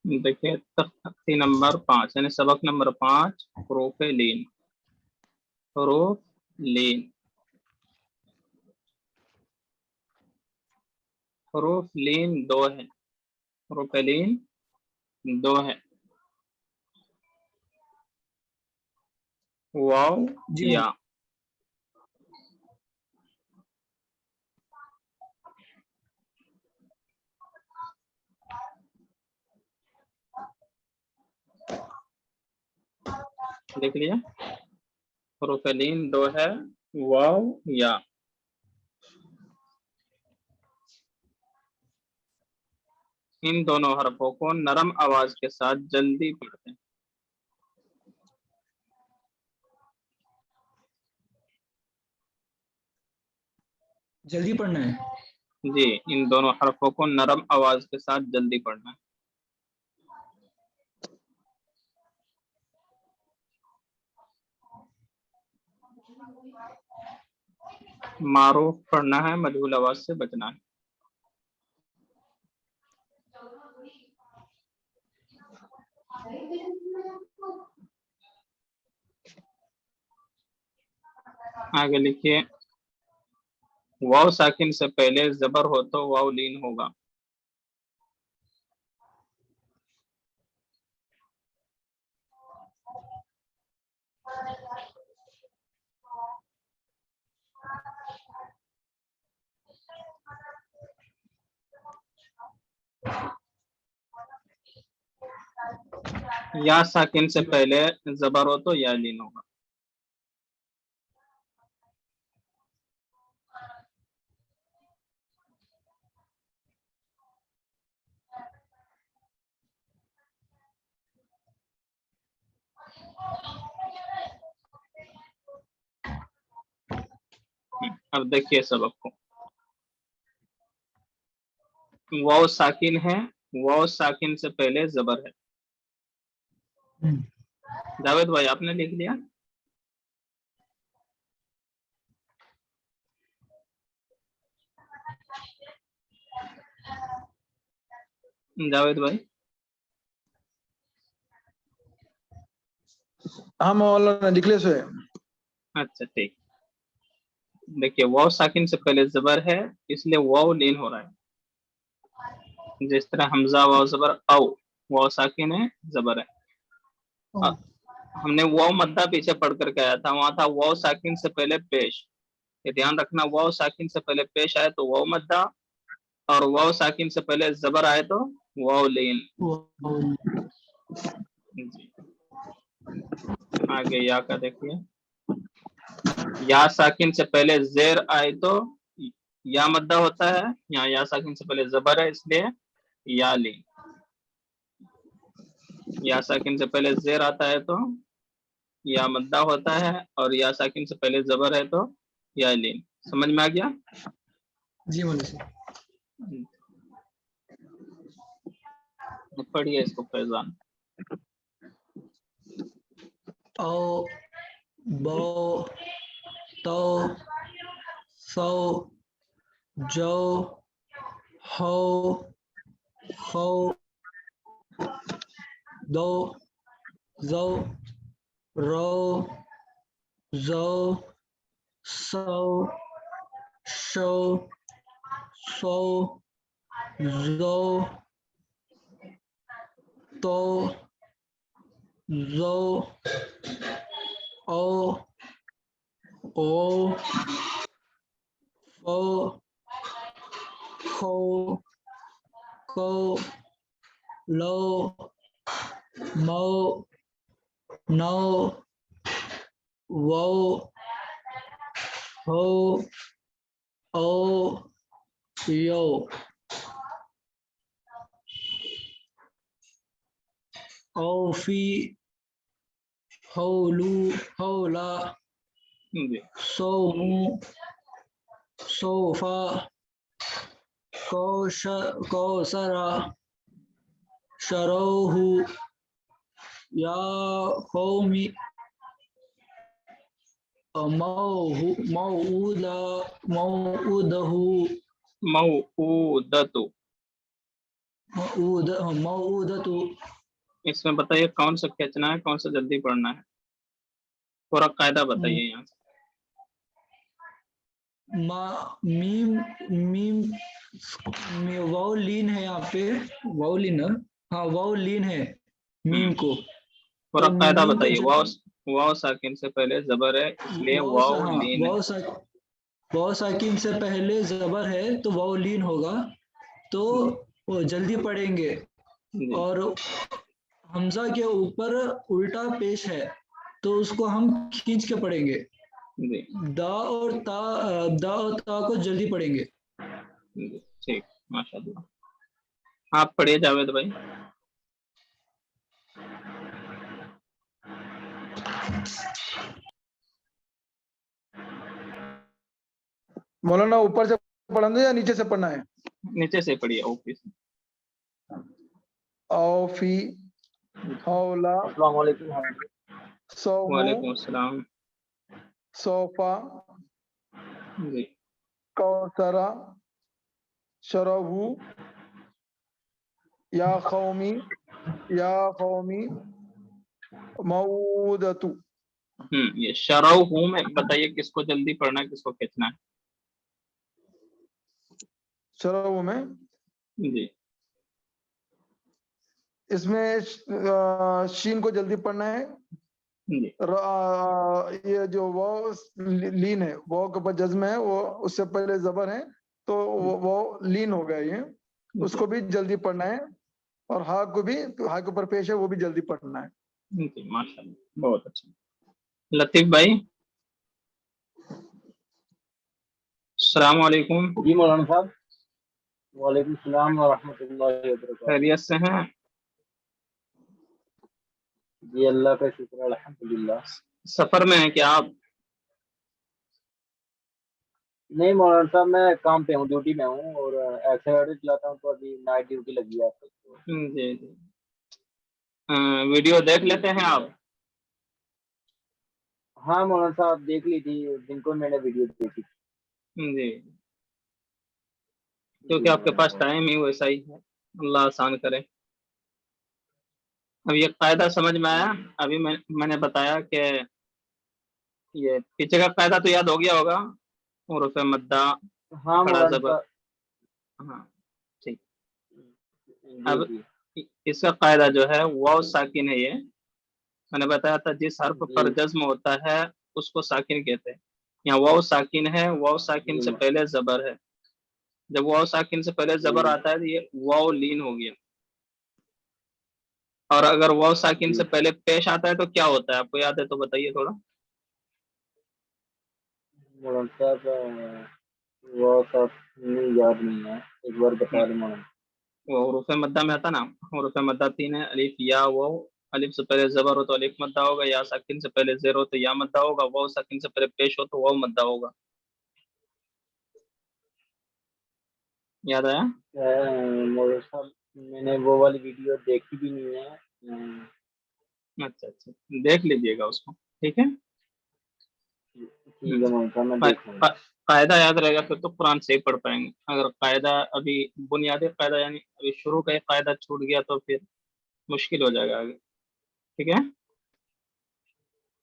देखिए तख्ती नंबर 5 यानी सबक नंबर 5 हरूफ लीन। हरूफ लीन, हरूफ लीन दो है। हरूफ लीन दो है, वाव जी या। देख लिया, हरूफ लीन दो है, वाव या। इन दोनों हरफों को नरम आवाज के साथ जल्दी पढ़ते हैं। जल्दी पढ़ना है। जी, इन दोनों हरफों को नरम आवाज के साथ जल्दी पढ़ना है। मारूफ पढ़ना है, मजहूल आवाज से बचना है। आगे लिखिए, वाव साकिन से पहले जबर हो तो वाव लीन होगा। या साकिन से पहले जबर हो तो या लीन होगा। अब देखिए सबक को, वाव साकिन है, वाव साकिन से पहले जबर है। जावेद भाई आपने लिख लिया? जावेद भाई? हाँ मौलाना निकले से। अच्छा ठीक। देखिए वाव साकिन से पहले जबर है, इसलिए वाव लीन हो रहा है। जिस तरह हमजा वाव जबर औ, वाव साकिन है, जबर है। हमने वाव मद्दा पीछे पढ़ करके आया था, वहां था वाव साकिन से पहले पेश। ये ध्यान रखना, वाव साकिन से पहले पेश आए तो वाव मद्दा, और वाव साकिन से पहले जबर आए तो वाव लीन। जी, आगे या का देखिए, या साकिन से पहले जेर आए तो या मद्दा होता है, यहाँ या साकिन से पहले जबर है इसलिए या लीन। या साकिन से पहले जेर आता है तो या मद्दा होता है, और या साकिन से पहले जबर है तो या लीन। समझ में आ गया? जी मौलाना। पढ़िए इसको फैजान। औ, बो, तो, सो, जो, हो, दो, जो, रो, जो, सो, शो, सो, जो, तो, जो, ओ, फो, खो, को, लो, मो, नो, वो, हो, ओ, यो। औफी, हौलू, हौला, सोमू, सोफा, कौसरा, शरोहू, या कौमी, मऊदहू, मऊदतु, मऊदतु। इसमें बताइए कौन सा खींचना है, कौन सा जल्दी पढ़ना है, पूरा कायदा बताइए यहाँ से। मीम मीम वाव लीन है यहाँ पे, वाव लीन है, हाँ वाव लीन है मीम को, पूरा तो कायदा मीम को बताइए। वाव वाव साकिन से पहले जबर है इसलिए वाव हाँ लीन है। वाव साकिन से पहले जबर है तो वाव लीन होगा, तो वो जल्दी पढ़ेंगे। जी और हमजा के ऊपर उल्टा पेश है तो उसको हम खींच के पढ़ेंगे। जी दा और ता को जल्दी पढ़ेंगे। जी ठीक, माशाल्लाह। आप पढ़िए जावेद भाई। मौलाना ऊपर से पढ़ना है या नीचे से पढ़ना है? नीचे से पढ़िए ऑफिस। औफी, हौला, अस्सलाम वालेकुम। सौमो, वालेकुम अस्सलाम। सोफा, जी कौसरा, शरबू, या कौमी, मऊदतु। ये शराउ हूँ में बताइए किसको जल्दी पढ़ना है, किसको खींचना है। शरबू में जी इसमें शीन को जल्दी पढ़ना है। जी ये जो वो लीन है, वो के ऊपर जज्म है, वो उससे पहले जबर है तो वो लीन हो गया ये, उसको भी जल्दी पढ़ना है। और हा को भी, हा के ऊपर पेश है, वो भी जल्दी पढ़ना है। जी माशाल्लाह, बहुत अच्छा। लतीफ भाई अस्सलाम वालेकुम। जी मौलाना साहब, वालेकुम सलाम व रहमतुल्लाहि व बरकातहू। खैरियत से हैं? जी अल्लाह का शुक्र है, अल्हम्दुलिल्लाह। सफर में हैं क्या आप? नहीं मौलाना साहब, मैं काम पे हूँ, ड्यूटी में हूँ और एक्सेलरेटर चलाता हूँ, तो अभी नाइट ड्यूटी लगी है आपको तो। जी जी वीडियो देख लेते हैं आप? हाँ मौलाना साहब, देख ली थी, जिनको मैंने वीडियो देखी थी। जी, जी क्योंकि आपके मौलाना पास साहब। टाइम ही वैसा ही है, अल्लाह आसान करे। अब ये कायदा समझ में आया? अभी मैंने बताया कि ये पीछे का कायदा तो याद हो गया होगा, हुरूफ मद्दा, हाँ खड़ा मौलाना जबर। साहब। हाँ ठीक। जी अब जी इसका कायदा जो है वाव साकिन है ये, मैंने बताया था जिस हर्फ पर जी जज्म होता है उसको साकिन कहते हैं। यहाँ वाव साकिन है, वाव साकिन जी से पहले जबर है। जब वाव साकिन से पहले जी जबर आता है तो ये वाव लीन हो गया। और अगर वाव साकिन जी से पहले पेश आता है तो क्या होता है, आपको याद है तो बताइए थोड़ा। मौलाना साहब, वो सब नहीं याद नहीं है, एक बार बता दें मौलाना। वो हुरूफ मद्दा में आता ना, हुरूफ मद्दा तीन है, अलिफ या वाव। अलिफ से पहले जबर हो तो अलिफ मद्दा होगा, या साकिन से पहले जेर हो तो या मद्दा होगा, वाव साकिन से पहले पेश हो तो वाव मद्दा होगा। याद आया? मौलाना साहब, मैंने वो वाली वीडियो देखी भी नहीं है। अच्छा अच्छा, देख लीजिएगा उसको, ठीक है। ठीक है मौलाना साहब, मैं का, देख लूंगा। का, कायदा याद रहेगा फिर तो कुरान से ही पढ़ पाएंगे। अगर कायदा अभी बुनियादी कायदा यानी अभी शुरू का एक कायदा छूट गया तो फिर मुश्किल हो जाएगा आगे, ठीक है।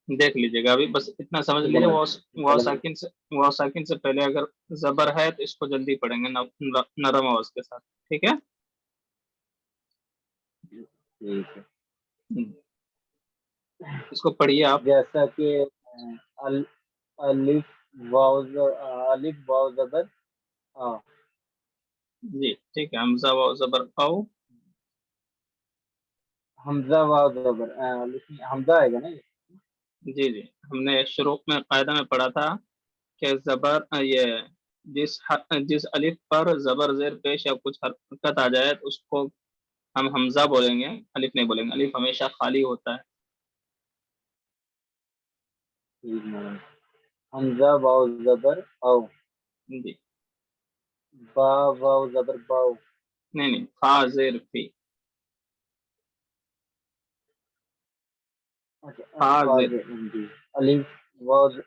देख लीजिएगा, अभी बस इतना समझ ठीक है लीजिए। इंशाल्लाह। वाव साकिन से पहले अगर जबर है तो इसको जल्दी पढ़ेंगे नरम आवाज के साथ, ठीक है। ठीक है। हम्म, इसको पढ़िए आप। जैसा कि अल, अलिफ अलिफ वाव जबर हाँ। जी ठीक है, हमजा वाव जबर आओ। हमजा वाव जबर अलिफ में हमजा आएगा ना ये? जी जी, हमने शुरू में कायदा में पढ़ा था कि जबर ये जिस अलिफ पर जबर जेर पेश या कुछ हरकत आ जाए तो उसको हम हमजा बोलेंगे, अलिफ नहीं बोलेंगे। अलिफ हमेशा खाली होता है। ठीक मौलाना। हमजा वाव जबर औ, जी बा वाव जबर बाव। नहीं नहीं, फा जेर फी, अच्छा फा जेर। जी। अलिफ वाव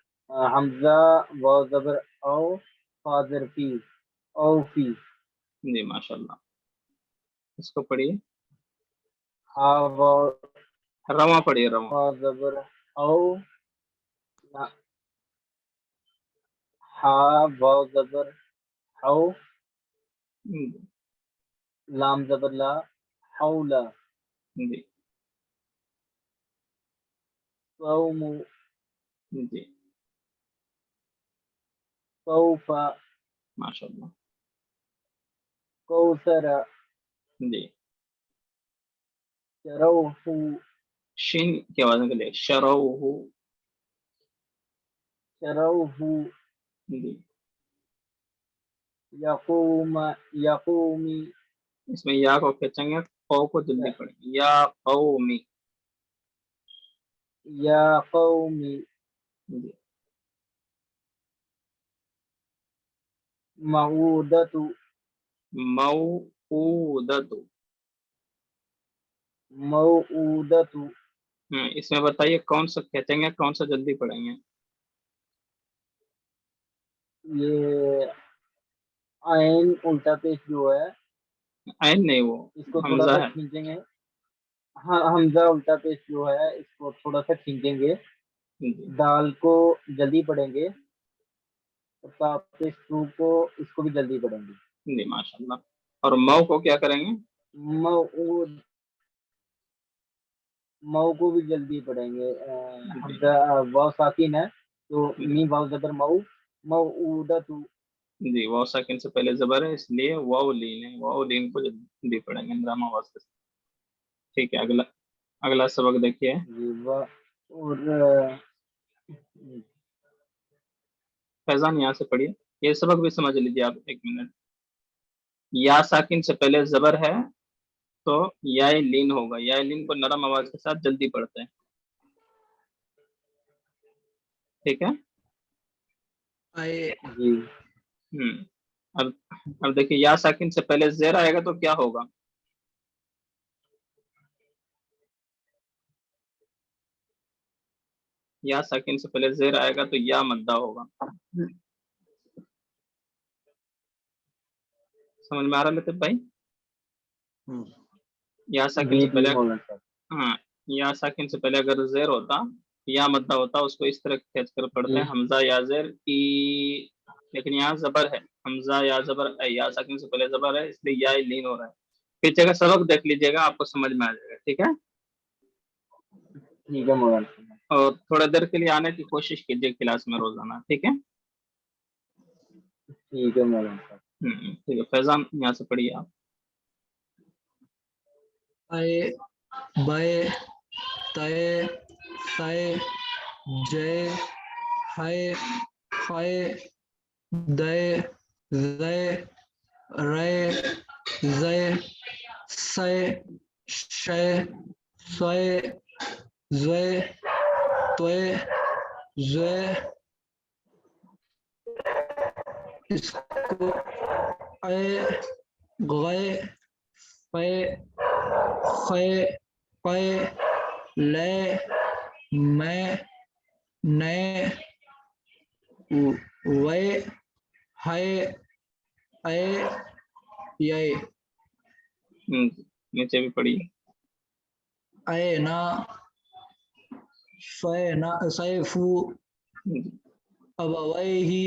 हमजा वाव जबर औ, फाजर फी औ फी। जी माशाल्लाह। इसको पढ़िए, हा वाव रवा पढ़िए, रवा। वा जबर औ ना- हा वाव जबर औ जी लाम जबर ला हौला जी सौमु जी, सौफा माशाल्लाह। कौसरा जी, शरौहु शिन की आवाज निकले, शरौहु। शरौहु जी, यकूम यकूमी इसमें या को खींचेंगे, कौ को जल्दी पढ़ेंगे, या कौमी। या कौमी जी मऊदतु मऊदतु। मऊदतु इसमें बताइए कौन सा खींचेंगे, कौन सा जल्दी पढ़ेंगे। ये आइन उल्टा पेश जो है आइन नहीं, वो इसको थोड़ा हमजा सा है। खींचेंगे। हाँ हमजा उल्टा पेश जो है इसको थोड़ा सा खींचेंगे। जी दाल को जल्दी पढ़ेंगे और पेश टू को इसको भी जल्दी पढ़ेंगे। जी माशाल्लाह। और मऊ को क्या करेंगे? मऊद मऊ को भी जल्दी पढ़ेंगे। जी हमजा वाव साकिन है तो मीम वाव जबर मऊ मऊदतु जी, वाव साकिन से पहले जबर है, इसलिए वाव लीन है, वाव लीन को जल्दी पढ़ेंगे ड्रामा वास्ते। ठीक है, अगला अगला सबक देखिए। जी और फैजान यहाँ से पढ़िए, ये सबक भी समझ लीजिए आप, 1 मिनट। या साकिन से पहले जबर है तो या लीन होगा, या लीन को नरम आवाज के साथ जल्दी पढ़ते हैं। ठीक है। आए जी अब अब देखिए, या साकिन से पहले जेर आएगा तो क्या होगा? या साकिन से पहले जेर आएगा तो या मद्दा होगा। समझ में आ रहा है लतीफ भाई? या साकिन जी से पहले, मौलाना साहब। हाँ, या साकिन से पहले अगर जेर होता, या मद्दा होता, उसको इस तरह खींच कर पढ़ते जी हैं, हमजा या जेर की। लेकिन यहाँ जबर है, हमजा या जबर है, या साकिन से पहले जबर है, इसलिए या लीन हो रहा है। पीछे का सबक देख लीजिएगा, आपको समझ में आ जाएगा। ठीक है। ठीक है मौलाना साहब। और थोड़ा देर के लिए आने की कोशिश कीजिए क्लास में रोजाना। ठीक है। ठीक है मौलाना साहब। ठीक है, फैजान यहाँ से पढ़िए आप। आए बाए ताए साए जय हाय फाए दय जय रे जय सय शय स्वय ज्वय त्वय ज्वय इसको अय गय फय खय पय लय मैं नय वय हय अय य नीचे भी पढ़िए। अय ना फय ना सैफु अब वय ही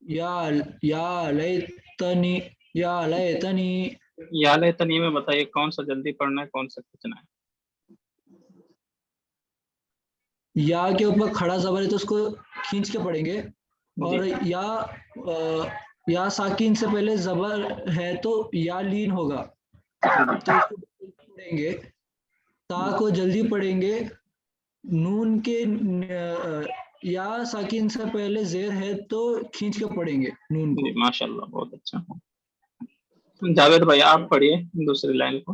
या लैतनी या लैतनी या लेतनी में बताइए कौन सा जल्दी पढ़ना है, कौन सा खींचना है। या के ऊपर खड़ा जबर है तो उसको खींच के पढ़ेंगे। और जी या साकिन से पहले जबर है तो या लीन होगा तो इसको पढ़ेंगे। ता को जल्दी पढ़ेंगे। नून के या साकिन से पहले जेर है तो खींच के पढ़ेंगे नून को। जी माशाल्लाह, बहुत अच्छा। जावेद भाई आप पढ़िए दूसरी लाइन को।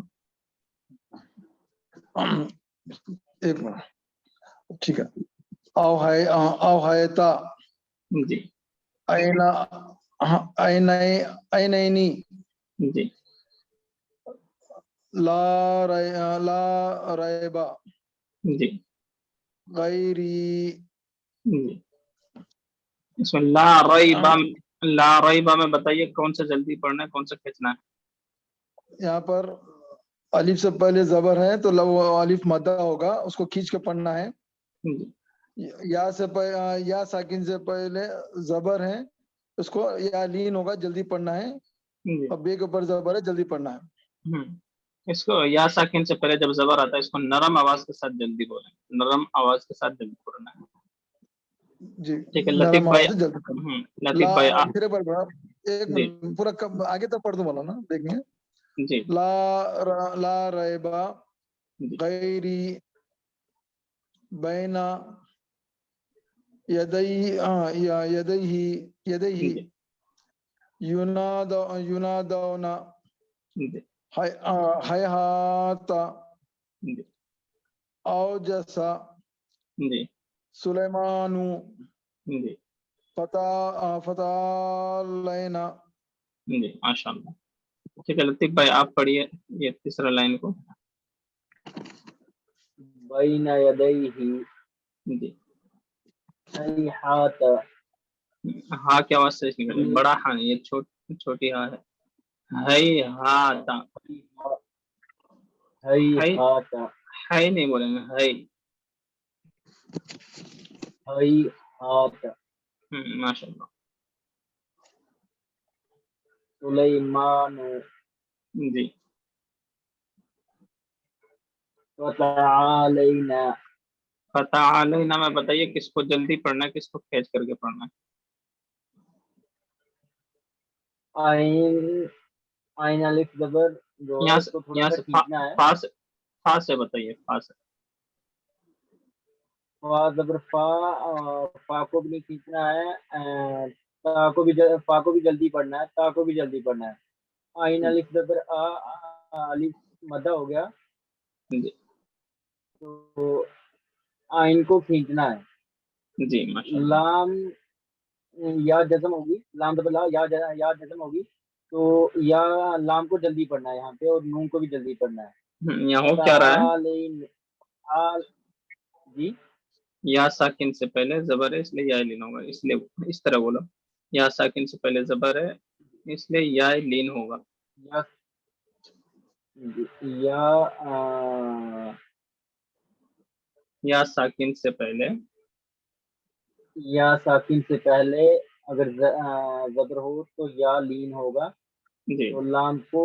एक मिनट, ठीक है। आओ है ता जी आईना आईनैनी जी ला रैबा जी गैरी जी। इसमें ला रईबा में बताइए कौन सा जल्दी पढ़ना है, कौन सा खींचना है। यहाँ पर अलिफ से पहले जबर है तो वो अलिफ मद्दा होगा, उसको खींच के पढ़ना है। जी या साकिन से पहले जबर है, उसको या लीन होगा, जल्दी पढ़ना है। जी और बे के ऊपर जबर है, जल्दी पढ़ना है। इसको या साकिन से पहले जब जबर आता है इसको नरम आवाज के साथ जल्दी बोलें, नरम आवाज के साथ जल्दी बोलना है। जी, ठीक है लतीफ नरम भाई। आवाज से जल्दी पढ़ना। लतीफ ला भाई फिर एक बार एक जी मिनट पूरा आगे तक पढ़ दूं वाला ना, देखेंगे। जी ला रैबा जी गैरी बैना यदैहि जी युनादौना जी हैहाता जी औजसा जी सुलेमानु जी फतालैना। जी माशाल्लाह। ठीक है लतीफ भाई आप पढ़िए ये तीसरा लाइन को। बैन यदैहि जी हैहात, हाँ की आवाज से निकल रही, बड़ा हाँ ये छोटी हाँ है हाँ ता हैहात, है नहीं बोलेंगे है। हैहात माशाल्लाह। सुलैमानु जी फतअलैना। फतअलैना में बताइए किसको जल्दी पढ़ना है किसको खींच करके पढ़ना है। आइन आइन अलिफ जबर जो है इसको थोड़ा यहाँ सा से खींचना है। फा से बताइए फा से। फा जबर फा को भी नहीं खींचना है, फा को भी जल्दी पढ़ना है, ता को भी जल्दी पढ़ना है। आइन अलिफ जबर अलिफ मद्दा हो गया जी तो आइन को खींचना है। जी माशाल्लाह। लाम या जज़म होगी, लाम जबर ला या जज़म होगी तो या लाम को जल्दी पढ़ना है यहाँ पे, और नून को भी जल्दी पढ़ना है। यहाँ हो क्या रहा है जी या साकिन से पहले जबर है इसलिए या लीन होगा, इसलिए इस तरह बोलो या साकिन से पहले जबर है इसलिए या लीन होगा। या साकिन से पहले अगर जबर हो तो या लीन होगा, जी तो लाम को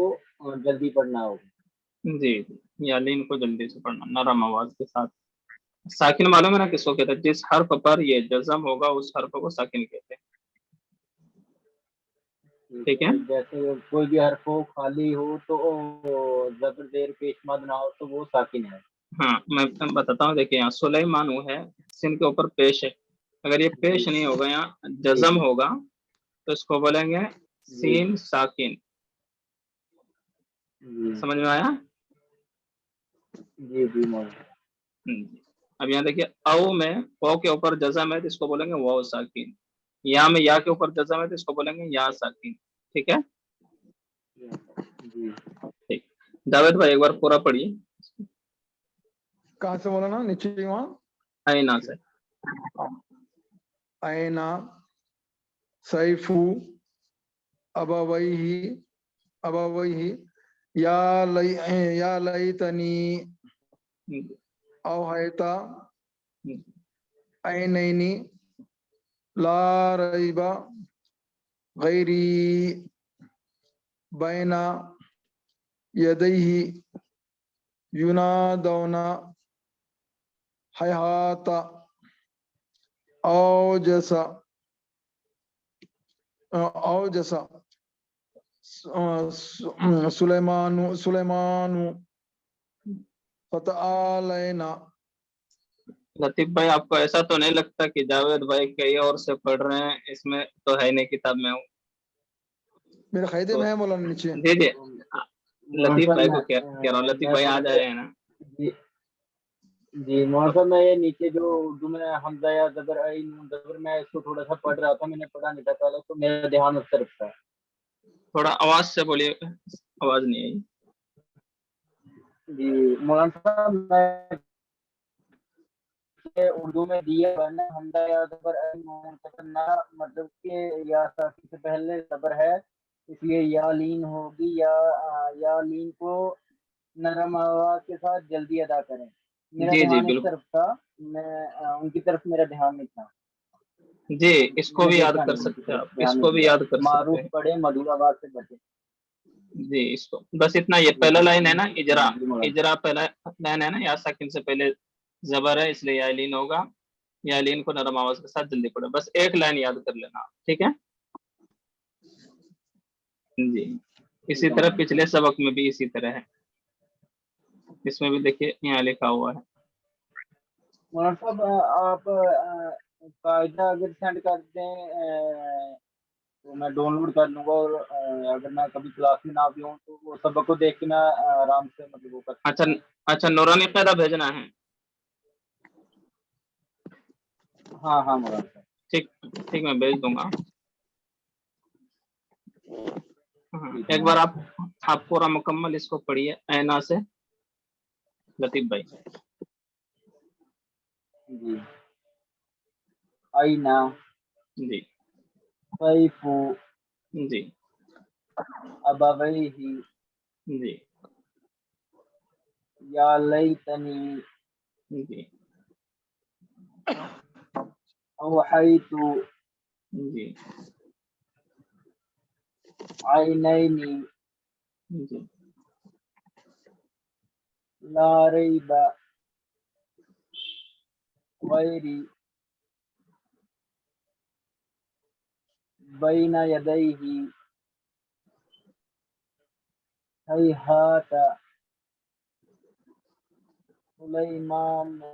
जल्दी पढ़ना होगा। जी या लीन को जल्दी से पढ़ना नरम आवाज के साथ। साकिन मालूम है ना किसको कहते हैं, जिस हर्फ पर ये जज़म होगा उस हर्फ को साकिन कहते हैं। ठीक है जैसे कोई भी हर्फ हो, खाली हो तो जबर देर पेश मद ना हो तो वो साकिन है। हाँ मैं बताता हूँ, देखिए यहाँ सुलेमानु है, सिन के ऊपर पेश है, अगर ये पेश नहीं होगा यहाँ जज़म होगा तो इसको बोलेंगे सीन साकिन। समझ में आया? जी जी अब यहाँ देखिए औ में ओ के ऊपर जज़म है तो इसको बोलेंगे वाव साकिन, या में या के ऊपर जज़म है तो इसको बोलेंगे या साकिन। ठीक है जी ठीक। जावेद भाई एक बार पूरा पढ़िए। कहाँ से बोला ना, नीचे वहाँ आईना से। आयना सैफू अबवैही या लैतनी औहैता ऐनैनी ला रैबा गैरी बैना यदैहि युनादौना हैहाता औजसा सुलेमानु फतअलैना। लतीफ भाई आपको ऐसा तो नहीं लगता कि जावेद भाई कहीं और से पढ़ रहे हैं, इसमें तो है नहीं किताब में हूँ मेरे खाइदे में है मौलाना नीचे। जी जी लतीफ भाई को कह रहा हूँ, लतीफ भाई आ जाए है ना। जी मौसम में ये नीचे जो उर्दू में हमजा या जबर आई नून जबर, मैं इसको थोड़ा सा पढ़ रहा था, मैंने पढ़ा नहीं था पहले तो मेरा ध्यान उस तरफ था। थोड़ा आवाज से बोलिए, आवाज नहीं आई। जी मौलाना साहब मैं उर्दू में दिया वरना हमजा या जबर आई नून जबर ना, मतलब के या साथी से पहले जबर है इसलिए या लीन होगी, या लीन को नरम आवाज के साथ जल्दी अदा करें। मेरा जी जी ध्यान इस बिल्कुल तरफ था, मैं उनकी तरफ मेरा ध्यान नहीं था, जी, इसको मैंने भी याद देखा कर नहीं, उनकी सकते हैं तरफ आप, ध्यान नहीं इसको भी दिया। याद कर सकते मारूफ हैं पढ़े, मधुर आवाज से बचे। जी। इसको बस इतना, ये जी पहला जी लाइन है ना, इजरा, जी मौलाना। इजरा पहला लाइन है ना, या साकिन से पहले जबर है इसलिए या लीन होगा, या लीन को नरम आवाज के साथ जल्दी पड़े, बस एक लाइन याद कर लेना, ठीक है जी। इसी ठीक है तरह मौलाना। पिछले सबक में भी इसी तरह है, इसमें भी देखिए यहाँ लिखा हुआ है। मौलाना साहब आप कायदा अगर सेंड कर दें तो मैं डाउनलोड कर लूंगा, और अगर मैं कभी क्लास में ना भी हूँ तो वो सबक को देख के मैं आराम से मतलब वो कर अच्छा सकता हूँ। अच्छा, नूरानी कायदा भेजना है, हाँ हाँ मौलाना साहब। ठीक ठीक, मैं भेज दूंगा। हाँ, ठीक है एक बार मौलाना। आप पूरा मुकम्मल इसको पढ़िए ऐना से, लतीफ भाई। जी। आईना जी सैफु जी अबवैहि जी या लैतनी जी अवहैतु जी ऐनैनि जी ला रैब गैरि बैन यदैहि हैहात सुलैमानु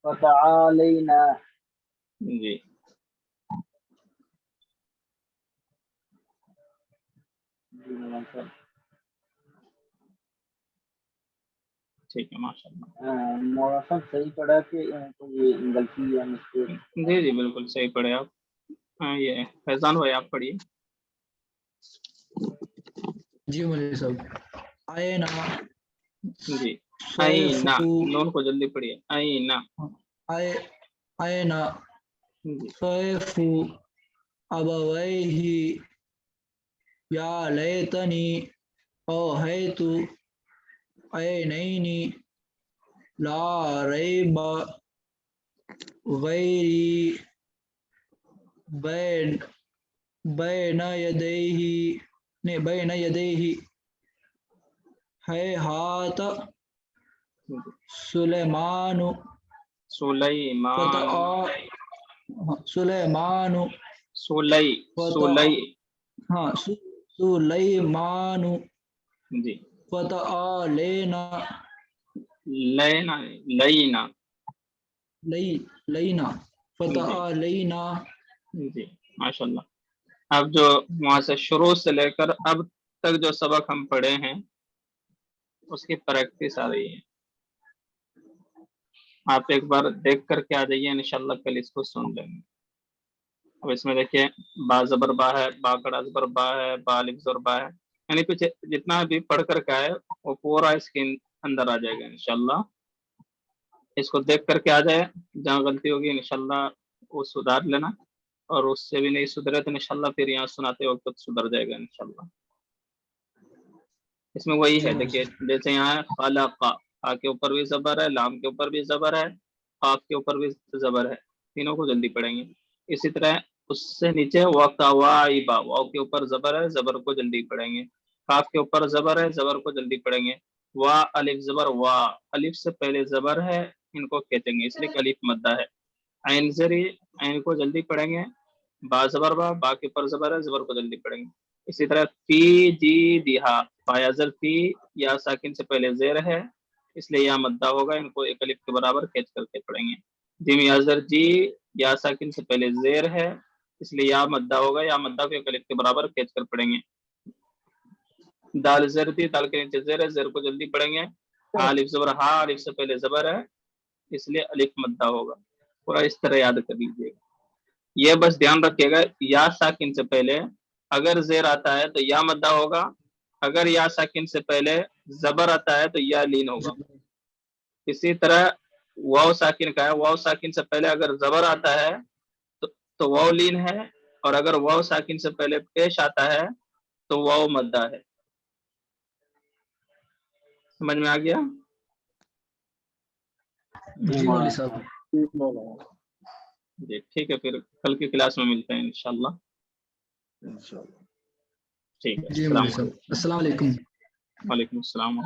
फ़तआलैना। जी जी मौलाना साहब। ठीक है माशाल्लाह। मौलाना साहब सही पढ़ा कि कोई गलती या मिस्टेक? जी जी बिल्कुल सही पढ़े आप। हाँ, ये फैजान भाई आप पढ़िए। जी मौलवी साहब। आयना जी आईना, सैफु नून को जल्दी पढ़िए, आईना। आय आयना जी सैफु अबवैहि या लैतनी अवहैतु ऐनैनि ला रैब गैरि बैन बैन यदैहि हैहात सुलैमानु सुलैमान, सुलैमानु सुलई हाँ सुलैमानु जी, फतआलैना लैना लईना लैना जी फतआलैना। जी माशाल्लाह। अब जो वहां से शुरू से लेकर अब तक जो सबक हम पढ़े हैं उसकी प्रैक्टिस आ रही है, आप एक बार देख करके आ जाइए, इंशाल्लाह कल इसको सुन लेंगे। अब इसमें देखिए, बा जबर बा है, बा कड़ा जबर बा है, बा अलिफ ज़र बा है, यानी कुछ जितना भी पढ़ करके आए वो पूरा इसके अंदर आ जाएगा इंशाल्लाह। इसको देख करके आ जाए, जहाँ गलती होगी इंशाल्लाह वो सुधार लेना, और उससे भी नहीं सुधरे तो इंशाल्लाह फिर यहाँ सुनाते वक्त सुधर जाएगा इंशाल्लाह। इसमें वही जी है, मौलवी देखिए साहब। जैसे यहाँ है खलक़ा, खा के ऊपर भी जबर है, लाम के ऊपर भी जबर है, काफ के ऊपर भी जबर है, तीनों को जल्दी पढ़ेंगे। इसी तरह उससे नीचे वक़वाइबा, वाव के ऊपर जबर है, जबर को जल्दी पढ़ेंगे। काफ के ऊपर जबर है, जबर को जल्दी पढ़ेंगे। वा अलिफ जबर वा, अलिफ से पहले जबर है, इनको खींचेंगे इसलिए कि अलिफ मद्दा है। ऐन जरी, ऐन को जल्दी पढ़ेंगे। बा जबर बा के ऊपर जबर है, जबर को जल्दी पढ़ेंगे। इसी तरह फी जी दिहा, फायाजर फी, या साकिन से पहले जेर है इसलिए या मद्दा होगा, इनको एक अलिफ के बराबर खींच करके पढ़ेंगे। जिम याजर जी, या साकिन से पहले जेर है इसलिए या मद्दा होगा, या मद्दा को एक अलिफ के बराबर खींच कर पढ़ेंगे। दाल जर दी, दाल के नीचे जेर है, जेर को जल्दी पढ़ेंगे। हा अलिफ जबर हा, अलिफ से पहले जबर है इसलिए अलिफ मद्दा होगा। पूरा इस तरह याद कर लीजिएगा। ये बस ध्यान रखिएगा, या साकिन से पहले अगर जेर आता है तो या मद्दा होगा, अगर या साकिन से पहले जबर आता है तो या लीन होगा। इसी तरह वाव साकिन का है, वाव साकिन से पहले अगर जबर आता है तो वाव लीन है, اور اگر واو ساکن سے پہلے پیش آتا ہے تو واو مدہ ہے. سمجھ میں آ گیا؟ جی مولوی صاحب. جی ٹھیک ہے، پھر کل کی کلاس میں ملتے ہیں انشاءاللہ. انشاءاللہ. ٹھیک ہے، جی السلام مولوی صاحب، علیکم. السلام علیکم. وعلیکم السلام.